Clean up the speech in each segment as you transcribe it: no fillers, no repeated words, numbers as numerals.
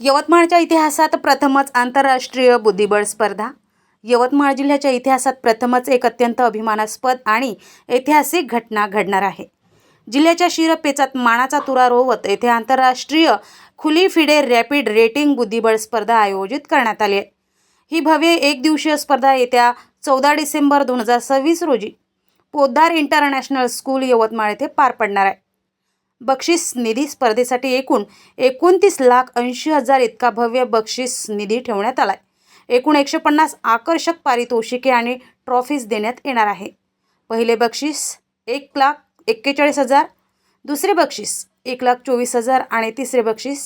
यवतमाळच्या इतिहासात प्रथमच आंतरराष्ट्रीय बुद्धिबळ स्पर्धा। यवतमाळ जिल्ह्याच्या इतिहासात प्रथमच एक अत्यंत अभिमानास्पद आणि ऐतिहासिक घटना घडणार आहे। जिल्ह्याच्या शिरपेचात मानाचा तुरा रोवत येथे आंतरराष्ट्रीय खुली फिडे रॅपिड रेटिंग बुद्धिबळ स्पर्धा आयोजित करण्यात आली आहे। ही भव्य एक दिवसीय स्पर्धा येत्या 14 डिसेंबर 2026 रोजी पोद्दार इंटरनॅशनल स्कूल यवतमाळ येथे पार पडणार आहे। बक्षीस निधी स्पर्धेसाठी एकूण 29,80,000 इतका भव्य बक्षीस निधी ठेवण्यात आलाय। एकूण 150 आकर्षक पारितोषिके आणि ट्रॉफीज देण्यात येणार आहे। पहिले बक्षीस 1,41,000, दुसरे बक्षीस 1,24,000 आणि तिसरे बक्षीस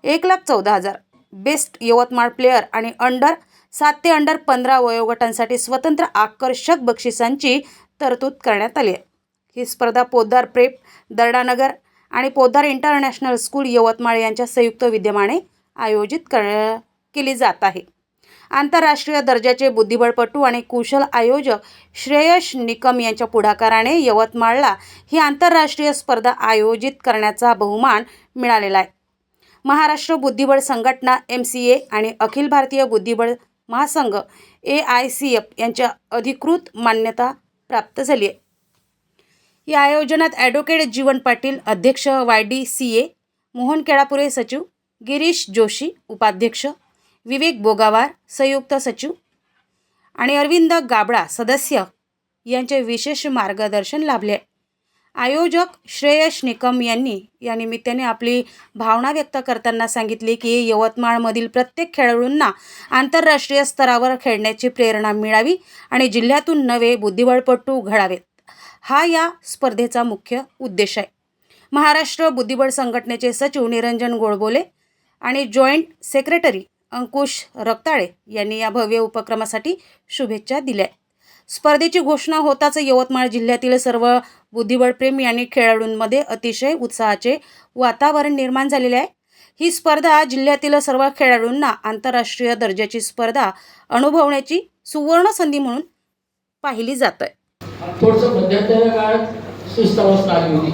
1,14,000। बेस्ट यवतमाळ प्लेयर आणि अंडर 7 ते अंडर 15 वयोगटांसाठी स्वतंत्र आकर्षक बक्षिसांची तरतूद करण्यात आली आहे। ही स्पर्धा पोद्दार प्रेप दर्डानगर आणि पोद्दार इंटरनॅशनल स्कूल यवतमाळ यांच्या संयुक्त विद्यमाने आयोजित केली जात आहे। आंतरराष्ट्रीय दर्जाचे बुद्धिबळपटू आणि कुशल आयोजक श्रेयश निकम यांच्या पुढाकाराने यवतमाळला ही आंतरराष्ट्रीय स्पर्धा आयोजित करण्याचा बहुमान मिळालेला आहे। महाराष्ट्र बुद्धिबळ संघटना MCA आणि अखिल भारतीय बुद्धिबळ महासंघ AICF यांच्या अधिकृत मान्यता प्राप्त झाली आहे। या आयोजनात ॲडव्होकेट जीवन पाटील अध्यक्ष, YDCA मोहन केळापुरे सचिव, गिरीश जोशी उपाध्यक्ष, विवेक बोगावार संयुक्त सचिव आणि अरविंद गाबडा सदस्य यांचे विशेष मार्गदर्शन लाभले। आयोजक श्रेयश निकम यांनी या निमित्ताने आपली भावना व्यक्त करताना सांगितले की यवतमाळमधील प्रत्येक खेळाडूंना आंतरराष्ट्रीय स्तरावर खेळण्याची प्रेरणा मिळावी आणि जिल्ह्यातून नवे बुद्धिबळपटू घडावेत, हा या स्पर्धेचा मुख्य उद्देश आहे। महाराष्ट्र बुद्धिबळ संघटनेचे सचिव निरंजन गोडबोले आणि जॉईंट सेक्रेटरी अंकुश रक्ताळे यांनी या भव्य उपक्रमासाठी शुभेच्छा दिल्या। स्पर्धेची घोषणा होताच यवतमाळ जिल्ह्यातील सर्व बुद्धिबळप्रेमी आणि खेळाडूंमध्ये अतिशय उत्साहाचे वातावरण निर्माण झालेले आहे। ही स्पर्धा जिल्ह्यातील सर्व खेळाडूंना आंतरराष्ट्रीय दर्जाची स्पर्धा अनुभवण्याची सुवर्ण संधी म्हणून पाहिली जात आहे। थोडंसं मध्यंतरी काळात सुस्तावस्था आली होती,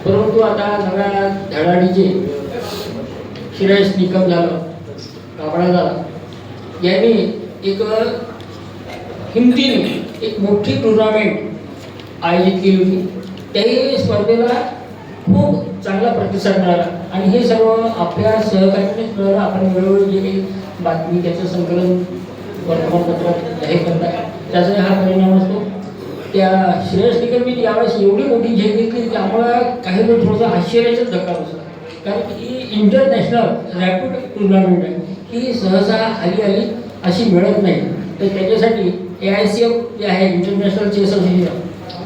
परंतु आता नव्या धडाडीचे श्रेयश निकम झालं, गाबडा झाला, यांनी एक हिमतीने एक मोठी टुर्नामेंट आयोजित केली होती। त्याही स्पर्धेला खूप चांगला प्रतिसाद मिळाला आणि हे सर्व आपल्या सहकार्यानेच मिळालं। आपण वेळोवेळी जे काही बातमी त्याचं संकलन वर्तमानपत्रात जाहीर करतात, त्याचा हा परिणाम असतो। त्या श्रेयश निकमने यावेळेस एवढी मोठी झेप घेतली की आम्हाला काही वेळ थोडंसं आश्चर्याचाच धक्का बसला, कारण ही इंटरनॅशनल रॅपिड टुर्नामेंट आहे, ही सहसा आली अशी मिळत नाही। तर त्याच्यासाठी AICF जे आहे इंटरनॅशनल चेस असोसिएशन,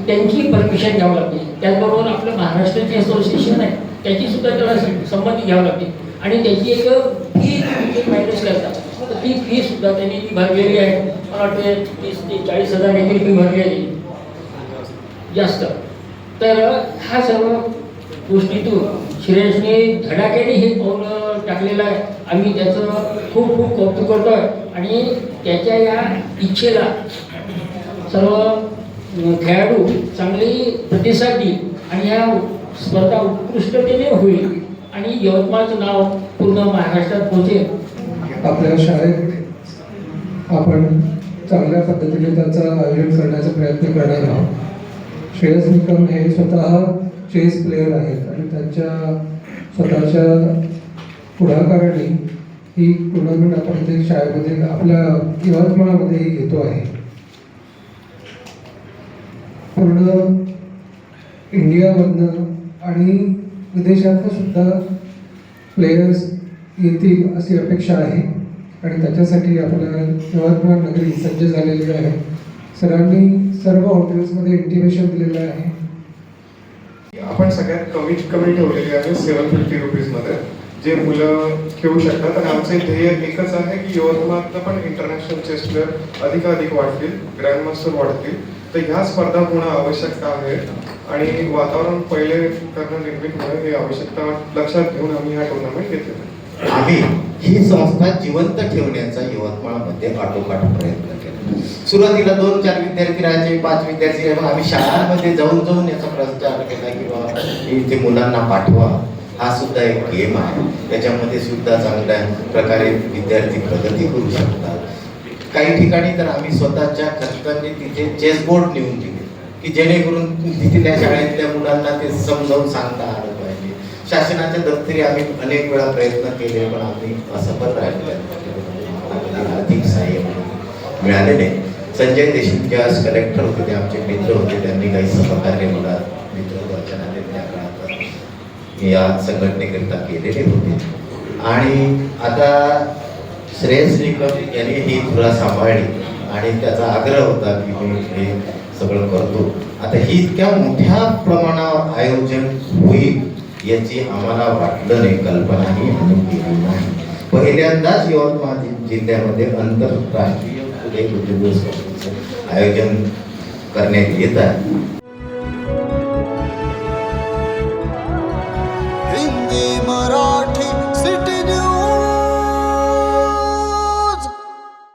त्यांची परमिशन घ्यावं लागते। त्याचबरोबर आपलं महाराष्ट्र चेस असोसिएशन आहे, त्याचीसुद्धा त्याला संमती घ्यावी लागते आणि त्याची एक फी मॅनेज करतात। तर ती फीसुद्धा त्यांनी भरलेली आहे, मला वाटते 30 ते 40,000 देखील फी भरली आहे जास्त। तर हा सर्व गोष्टीतून श्रेयसने धडाक्याने हे पाऊल टाकलेलं आहे। आम्ही त्याचं खूप खूप कौतुक करतो आहे आणि त्याच्या या इच्छेला सर्व खेळाडू चांगली प्रतिसाद देईल आणि या स्पर्धा उत्कृष्टतेने होईल आणि यवतमाळचं नाव पूर्ण महाराष्ट्रात पोहोचेल। आपल्या शाळेत आपण चांगल्या पद्धतीने त्याचं आयोजन करण्याचा प्रयत्न करणार आहोत। श्रेयस निकम हे स्वतः चेस प्लेयर आहेत आणि त्यांच्या स्वतःच्या पुढाकाराने ही टुर्नामेंट आपण इथे शाळेमध्ये आपल्या यवतमाळमध्येही घेतो आहे। पूर्ण इंडियामधनं आणि विदेशातनं सुद्धा प्लेयर्स येतील अशी अपेक्षा आहे आणि त्याच्यासाठी आपल्या यवतमाळ नगरी सज्ज झालेली आहे। सरांनी सर्व हॉटेल्समध्ये इंटिमेशन दिलेलं आहे। आपण सगळ्यात कमीत कमी ठेवलेली आहे 750 रुपीजमध्ये, जे मुलं खेळू शकतात। आणि आमचे ध्येय एकच आहे की यवतमाळातलं पण इंटरनॅशनल चेस प्लेयर अधिकाधिक वाढतील, ग्रँडमास्टर वाढतील। तर ह्या स्पर्धा होणं आवश्यकता आहे आणि वातावरण पहिले करणं निर्मित होणं हे आवश्यकता लक्षात घेऊन आम्ही हा टुर्नामेंट घेतलेला आहे। आम्ही ही संस्था जिवंत ठेवण्याचा यवतमाळमध्ये आटोकाट प्रयत्न केला। सुरुवातीला 2-4 विद्यार्थी राहायचे, 5 विद्यार्थी राहायचे। आम्ही शाळांमध्ये जाऊन याचा प्रचार केला की बाबा इथे मुलांना पाठवा, हा सुद्धा एक गेम आहे. त्याच्यामध्ये सुद्धा चांगल्या प्रकारे विद्यार्थी प्रगती करू शकतात. काही ठिकाणी तर आम्ही स्वतःच्या खर्चाने तिथे चेसबोर्ड नेऊन दिले की जेणेकरून तिथल्या शाळेतल्या मुलांना ते समजावून सांगता आलं पाहिजे. शासनाच्या दप्तरी आम्ही अनेक वेळा प्रयत्न केले, पण आम्ही असफल राहिलो. आर्थिक सहाय्य मिळाले नाही. संजय देशमुख ज्यावेळेस कलेक्टर होते, ते आमचे मित्र होते, त्यांनी काही सहकार्य मला मित्रवचनाने त्या काळात या संघटनेकरिता केलेले होते. आणि आता श्रेयस निकम यांनी ही तुला सांभाळली आणि त्याचा आग्रह होता की मी हे सगळं करतो. आता ही इतक्या मोठ्या प्रमाणावर आयोजन होईल याची आम्हाला वाटलं नाही, कल्पनाही आम्ही केली नाही. पहिल्यांदाच यवतमाळ जिल्ह्यामध्ये आंतरराष्ट्रीय फुले बुद्धिबळ स्पर्धेचं आयोजन करण्यात येत आहे.